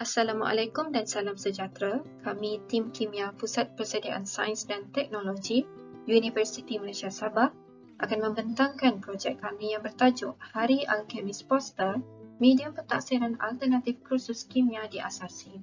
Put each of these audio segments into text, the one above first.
Assalamualaikum dan salam sejahtera. Kami tim Kimia Pusat Persediaan Sains dan Teknologi Universiti Malaysia Sabah akan membentangkan projek kami yang bertajuk Hari Alkemis Poster, medium pentaksiran alternatif kursus kimia di Asasi.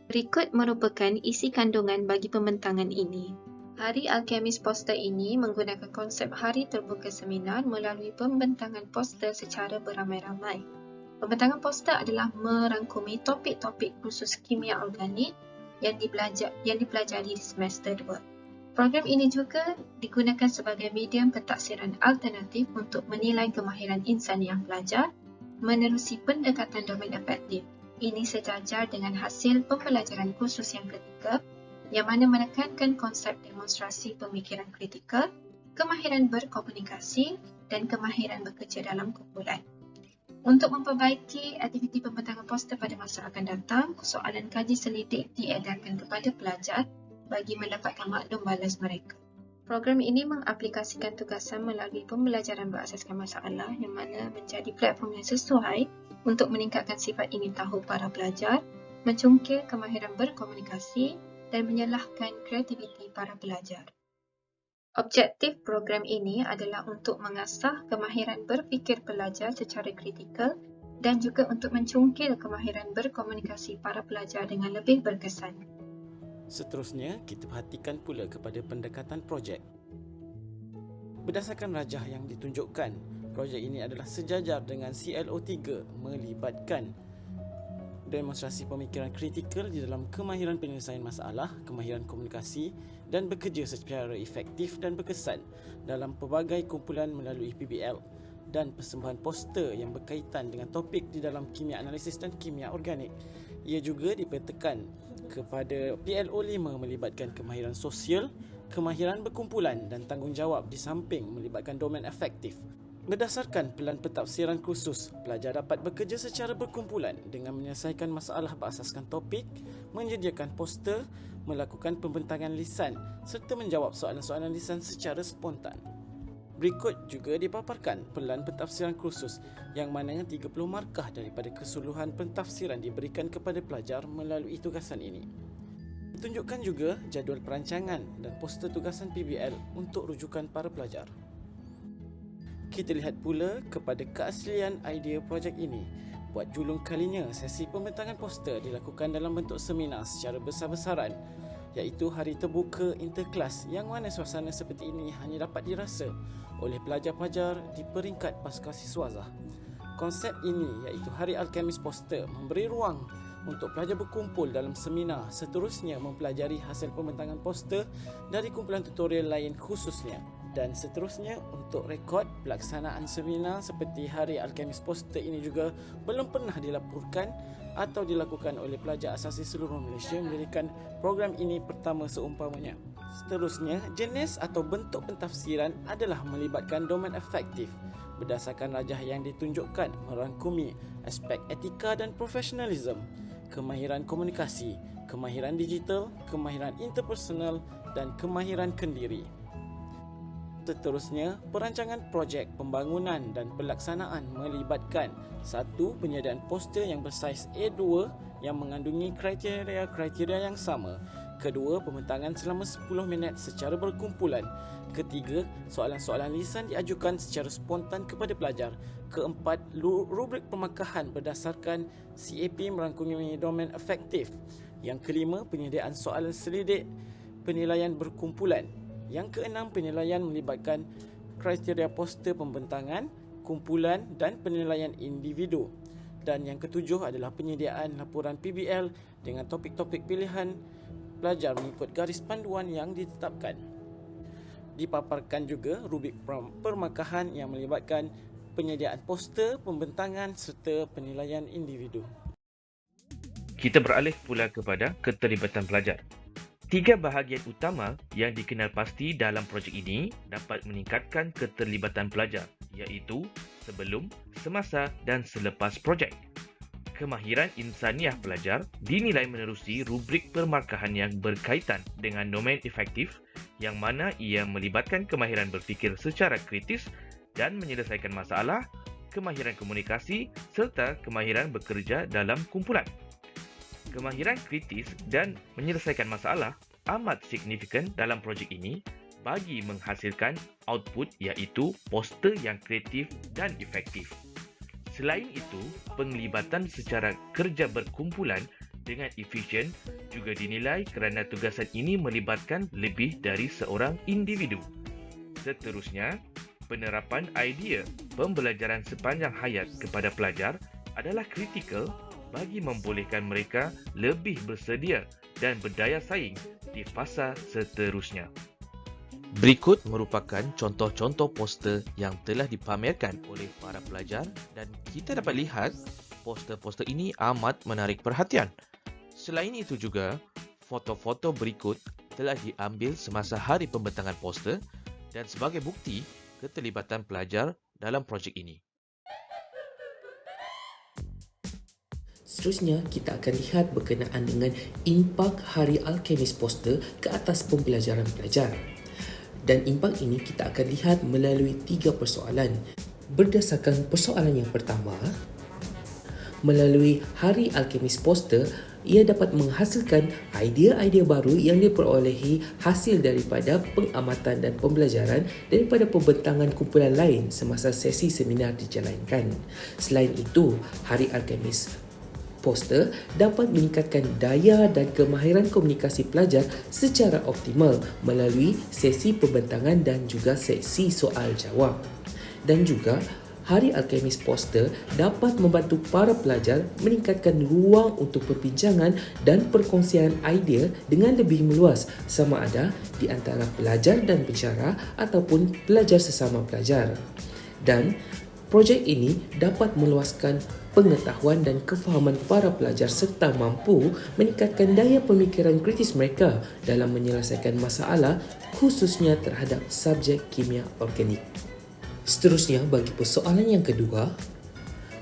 Berikut merupakan isi kandungan bagi pembentangan ini. Hari Alkemis Poster ini menggunakan konsep hari terbuka seminar melalui pembentangan poster secara beramai-ramai. Pembentangan poster adalah merangkumi topik-topik kursus kimia organik yang dipelajari di semester 2. Program ini juga digunakan sebagai medium pentaksiran alternatif untuk menilai kemahiran insaniah pelajar menerusi pendekatan domain efektif. Ini sejajar dengan hasil pembelajaran kursus yang ketiga yang mana menekankan konsep demonstrasi pemikiran kritikal, kemahiran berkomunikasi dan kemahiran bekerja dalam kumpulan. Untuk memperbaiki aktiviti pembentangan poster pada masa akan datang, soalan kaji selidik diedarkan kepada pelajar bagi mendapatkan maklum balas mereka. Program ini mengaplikasikan tugasan melalui pembelajaran berasaskan masalah yang mana menjadi platform yang sesuai untuk meningkatkan sifat ingin tahu para pelajar, mencungkil kemahiran berkomunikasi dan menyalahkan kreativiti para pelajar. Objektif program ini adalah untuk mengasah kemahiran berfikir pelajar secara kritikal dan juga untuk mencungkil kemahiran berkomunikasi para pelajar dengan lebih berkesan. Seterusnya, kita perhatikan pula kepada pendekatan projek. Berdasarkan rajah yang ditunjukkan, projek ini adalah sejajar dengan CLO3 melibatkan demonstrasi pemikiran kritikal di dalam kemahiran penyelesaian masalah, kemahiran komunikasi dan bekerja secara efektif dan berkesan dalam pelbagai kumpulan melalui PBL dan persembahan poster yang berkaitan dengan topik di dalam kimia analisis dan kimia organik. Ia juga dipertekan kepada PLO5 melibatkan kemahiran sosial, kemahiran berkumpulan dan tanggungjawab di samping melibatkan domain efektif. Berdasarkan pelan pentafsiran khusus, pelajar dapat bekerja secara berkumpulan dengan menyelesaikan masalah berasaskan topik, menyediakan poster, melakukan pembentangan lisan serta menjawab soalan-soalan lisan secara spontan. Berikut juga dipaparkan pelan pentafsiran khusus yang mananya 30 markah daripada keseluruhan pentafsiran diberikan kepada pelajar melalui tugasan ini. Ditunjukkan juga jadual perancangan dan poster tugasan PBL untuk rujukan para pelajar. Kita lihat pula kepada keaslian idea projek ini. Buat julung kalinya, sesi pembentangan poster dilakukan dalam bentuk seminar secara besar-besaran, iaitu hari terbuka interkelas yang mana suasana seperti ini hanya dapat dirasa oleh pelajar-pelajar di peringkat pascasiswazah. Konsep ini iaitu Hari Alkemis Poster memberi ruang untuk pelajar berkumpul dalam seminar, seterusnya mempelajari hasil pembentangan poster dari kumpulan tutorial lain khususnya, dan seterusnya untuk rekod pelaksanaan seminar seperti Hari Alkemis Poster ini juga belum pernah dilaporkan atau dilakukan oleh pelajar asasi seluruh Malaysia menjadikan program ini pertama seumpamanya. Seterusnya, jenis atau bentuk pentafsiran adalah melibatkan domain efektif. Berdasarkan rajah yang ditunjukkan merangkumi aspek etika dan profesionalism, kemahiran komunikasi, kemahiran digital, kemahiran interpersonal dan kemahiran kendiri. Seterusnya, perancangan projek pembangunan dan pelaksanaan melibatkan 1. Penyediaan poster yang bersaiz A2 yang mengandungi kriteria-kriteria yang sama. 2. Pembentangan selama 10 minit secara berkumpulan. 3. Soalan-soalan lisan diajukan secara spontan kepada pelajar. 4. Rubrik pemakahan berdasarkan CAP merangkumi domain efektif. Yang 5. Penyediaan soalan selidik penilaian berkumpulan. Yang 6, penilaian melibatkan kriteria poster pembentangan, kumpulan dan penilaian individu. Dan yang ke-7 adalah penyediaan laporan PBL dengan topik-topik pilihan pelajar mengikut garis panduan yang ditetapkan. Dipaparkan juga rubrik permakahan yang melibatkan penyediaan poster, pembentangan serta penilaian individu. Kita beralih pula kepada keterlibatan pelajar. 3 bahagian utama yang dikenal pasti dalam projek ini dapat meningkatkan keterlibatan pelajar, iaitu sebelum, semasa dan selepas projek. Kemahiran insaniah pelajar dinilai menerusi rubrik permarkahan yang berkaitan dengan domain efektif yang mana ia melibatkan kemahiran berfikir secara kritis dan menyelesaikan masalah, kemahiran komunikasi serta kemahiran bekerja dalam kumpulan. Kemahiran kritis dan menyelesaikan masalah amat signifikan dalam projek ini bagi menghasilkan output iaitu poster yang kreatif dan efektif. Selain itu, penglibatan secara kerja berkumpulan dengan efisien juga dinilai kerana tugasan ini melibatkan lebih dari seorang individu. Seterusnya, penerapan idea pembelajaran sepanjang hayat kepada pelajar adalah kritikal bagi membolehkan mereka lebih bersedia dan berdaya saing di fasa seterusnya. Berikut merupakan contoh-contoh poster yang telah dipamerkan oleh para pelajar dan kita dapat lihat poster-poster ini amat menarik perhatian. Selain itu juga, foto-foto berikut telah diambil semasa hari pembentangan poster dan sebagai bukti keterlibatan pelajar dalam projek ini. Seterusnya, kita akan lihat berkenaan dengan impak Hari Alchemist Poster ke atas pembelajaran pelajar. Dan impak ini kita akan lihat melalui 3 persoalan. Berdasarkan persoalan yang pertama, melalui Hari Alchemist Poster, ia dapat menghasilkan idea-idea baru yang diperolehi hasil daripada pengamatan dan pembelajaran daripada pembentangan kumpulan lain semasa sesi seminar dijalankan. Selain itu, Hari Alchemist Poster dapat meningkatkan daya dan kemahiran komunikasi pelajar secara optimal melalui sesi pembentangan dan juga sesi soal jawab. Dan juga, Hari Alchemist Poster dapat membantu para pelajar meningkatkan ruang untuk perbincangan dan perkongsian idea dengan lebih meluas sama ada di antara pelajar dan pensyarah ataupun pelajar sesama pelajar. Dan projek ini dapat meluaskan pengetahuan dan kefahaman para pelajar serta mampu meningkatkan daya pemikiran kritis mereka dalam menyelesaikan masalah khususnya terhadap subjek kimia organik. Seterusnya, bagi persoalan yang kedua,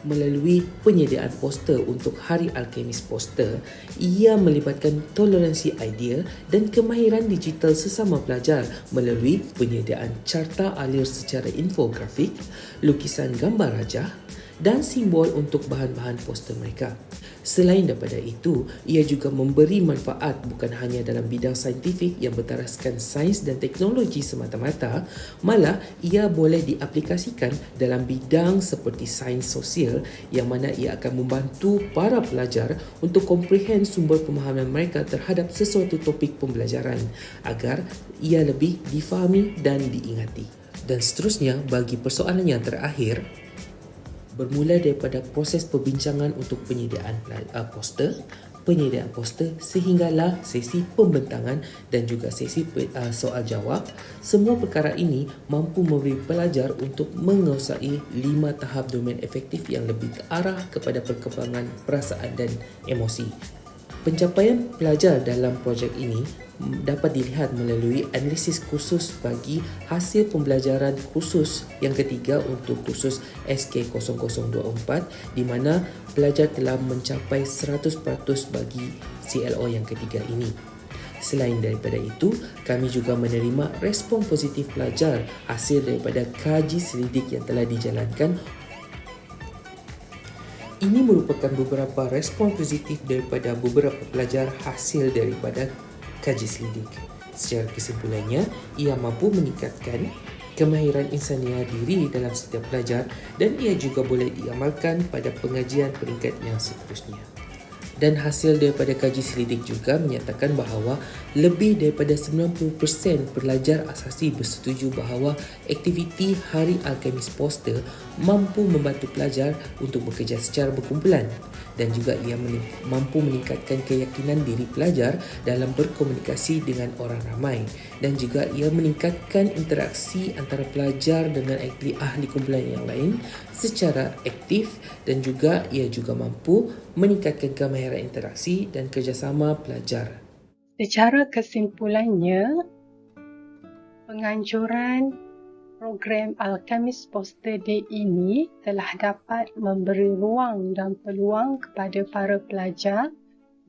melalui penyediaan poster untuk Hari Alchemist Poster, ia melibatkan toleransi idea dan kemahiran digital sesama pelajar melalui penyediaan carta alir secara infografik, lukisan gambar rajah dan simbol untuk bahan-bahan poster mereka. Selain daripada itu, ia juga memberi manfaat bukan hanya dalam bidang saintifik yang bertaraskan sains dan teknologi semata-mata, malah ia boleh diaplikasikan dalam bidang seperti sains sosial yang mana ia akan membantu para pelajar untuk komprehend sumber pemahaman mereka terhadap sesuatu topik pembelajaran agar ia lebih difahami dan diingati. Dan seterusnya, bagi persoalan yang terakhir, bermula daripada proses perbincangan untuk penyediaan poster sehinggalah sesi pembentangan dan juga sesi soal jawab. Semua perkara ini mampu memberi pelajar untuk menguasai 5 tahap domain efektif yang lebih terarah kepada perkembangan perasaan dan emosi. Pencapaian pelajar dalam projek ini dapat dilihat melalui analisis khusus bagi hasil pembelajaran khusus yang ketiga untuk kursus SK0024 di mana pelajar telah mencapai 100% bagi CLO yang ketiga ini. Selain daripada itu, kami juga menerima respon positif pelajar hasil daripada kaji selidik yang telah dijalankan. Ini merupakan beberapa respon positif daripada beberapa pelajar hasil daripada kaji selidik. Secara kesimpulannya, ia mampu meningkatkan kemahiran insania diri dalam setiap pelajar dan ia juga boleh diamalkan pada pengajian peringkat yang seterusnya. Dan hasil daripada kaji selidik juga menyatakan bahawa lebih daripada 90% pelajar asasi bersetuju bahawa aktiviti Hari Alchemist Poster mampu membantu pelajar untuk bekerja secara berkumpulan dan juga ia mampu meningkatkan keyakinan diri pelajar dalam berkomunikasi dengan orang ramai dan juga ia meningkatkan interaksi antara pelajar dengan ahli kumpulan yang lain secara aktif dan juga ia juga mampu meningkatkan kemahiran interaksi dan kerjasama pelajar. Secara kesimpulannya, penganjuran program Alchemist Poster Day ini telah dapat memberi ruang dan peluang kepada para pelajar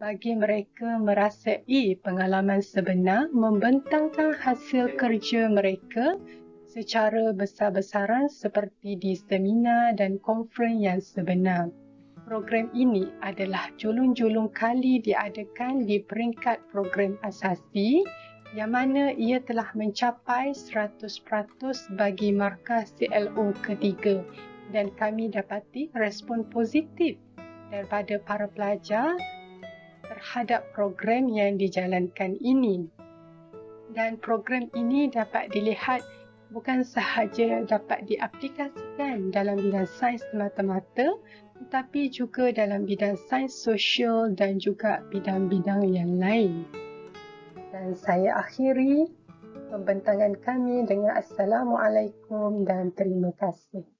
bagi mereka merasai pengalaman sebenar membentangkan hasil kerja mereka secara besar-besaran seperti di seminar dan konferens yang sebenar. Program ini adalah julung-julung kali diadakan di peringkat program asasi yang mana ia telah mencapai 100% bagi markah CLO ketiga dan kami dapati respon positif daripada para pelajar terhadap program yang dijalankan ini. Dan program ini dapat dilihat bukan sahaja dapat diaplikasikan dalam bidang sains semata-mata, tetapi juga dalam bidang sains sosial dan juga bidang-bidang yang lain. Dan saya akhiri pembentangan kami dengan Assalamualaikum dan terima kasih.